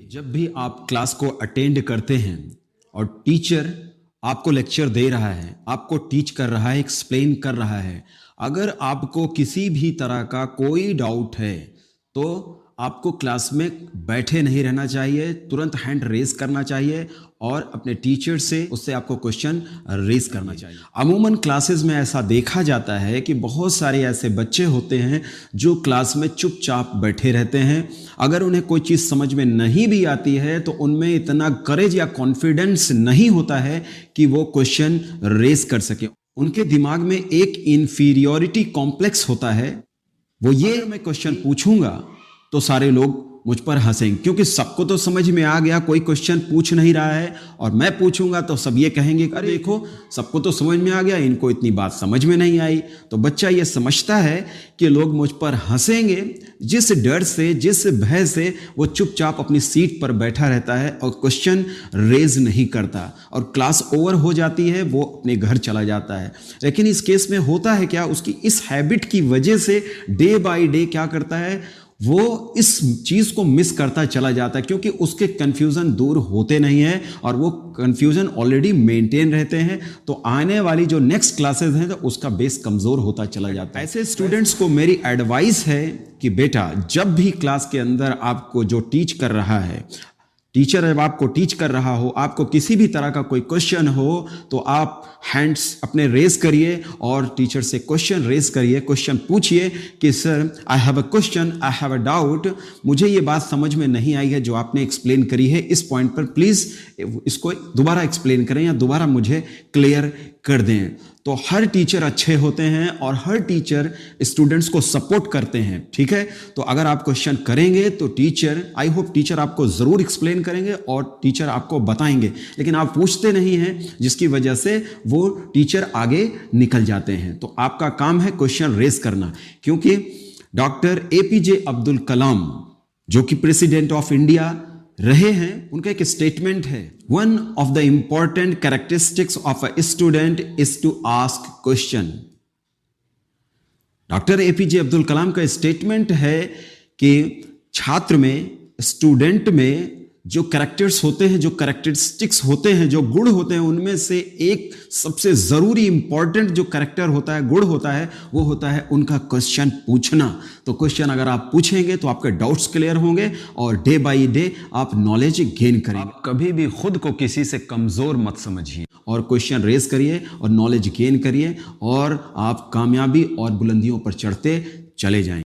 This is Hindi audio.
जब भी आप क्लास को अटेंड करते हैं और टीचर आपको लेक्चर दे रहा है, आपको टीच कर रहा है, एक्सप्लेन कर रहा है, अगर आपको किसी भी तरह का कोई डाउट है तो आपको क्लास में बैठे नहीं रहना चाहिए, तुरंत हैंड रेज करना चाहिए और अपने टीचर से उससे आपको क्वेश्चन रेज करना चाहिए। अमूमन क्लासेस में ऐसा देखा जाता है कि बहुत सारे ऐसे बच्चे होते हैं जो क्लास में चुपचाप बैठे रहते हैं। अगर उन्हें कोई चीज़ समझ में नहीं भी आती है तो उनमें इतना करेज या कॉन्फिडेंस नहीं होता है कि वो क्वेश्चन रेज कर सके। उनके दिमाग में एक इन्फीरियोरिटी कॉम्प्लेक्स होता है। वो ये मैं क्वेश्चन पूछूंगा तो सारे लोग मुझ पर हंसेंगे, क्योंकि सबको तो समझ में आ गया, कोई क्वेश्चन पूछ नहीं रहा है और मैं पूछूंगा तो सब ये कहेंगे अरे देखो सबको तो समझ में आ गया, इनको इतनी बात समझ में नहीं आई। तो बच्चा ये समझता है कि लोग मुझ पर हंसेंगे, जिस डर से, जिस भय से वो चुपचाप अपनी सीट पर बैठा रहता है और क्वेश्चन रेज नहीं करता और क्लास ओवर हो जाती है, वो अपने घर चला जाता है। लेकिन इस केस में होता है क्या, उसकी इस हैबिट की वजह से डे बाय डे क्या करता है, वो इस चीज़ को मिस करता चला जाता है, क्योंकि उसके कन्फ्यूज़न दूर होते नहीं हैं और वो कन्फ्यूज़न ऑलरेडी मेंटेन रहते हैं। तो आने वाली जो नेक्स्ट क्लासेस हैं तो उसका बेस कमज़ोर होता चला जाता है। ऐसे स्टूडेंट्स को मेरी एडवाइस है कि बेटा जब भी क्लास के अंदर आपको जो टीच कर रहा है, टीचर जब आपको टीच कर रहा हो, आपको किसी भी तरह का कोई क्वेश्चन हो तो आप हैंड्स अपने रेज करिए और टीचर से क्वेश्चन रेज करिए, क्वेश्चन पूछिए कि sir I have a question, I have a doubt, मुझे ये बात समझ में नहीं आई है जो आपने एक्सप्लेन करी है, इस पॉइंट पर प्लीज़ इसको दोबारा एक्सप्लेन करें या दोबारा मुझे क्लियर कर दें। तो हर टीचर अच्छे होते हैं और हर टीचर स्टूडेंट्स को सपोर्ट करते हैं, ठीक है। तो अगर आप क्वेश्चन करेंगे तो टीचर, आई होप टीचर आपको ज़रूर एक्सप्लेन करेंगे और टीचर आपको बताएंगे, लेकिन आप पूछते नहीं हैं जिसकी वजह से वो टीचर आगे निकल जाते हैं। तो आपका काम है क्वेश्चन रेज करना, क्योंकि डॉक्टर एपीजे अब्दुल कलाम जो कि प्रेसिडेंट ऑफ इंडिया रहे हैं, उनका एक स्टेटमेंट है, one of the important characteristics of a student is to ask question. Doctor APJ Abdul Kalam का स्टेटमेंट है कि छात्र में, स्टूडेंट में जो कैरेक्टर्स होते हैं, जो कैरेक्टरिस्टिक्स होते हैं, जो गुण होते हैं, उनमें से एक सबसे ज़रूरी इंपॉर्टेंट जो कैरेक्टर होता है, गुण होता है, वो होता है उनका क्वेश्चन पूछना। तो क्वेश्चन अगर आप पूछेंगे तो आपके डाउट्स क्लियर होंगे और डे बाय डे आप नॉलेज गेन करेंगे। आप कभी भी खुद को किसी से कमज़ोर मत समझिए और क्वेश्चन रेज करिए और नॉलेज गेन करिए और आप कामयाबी और बुलंदियों पर चढ़ते चले जाएंगे।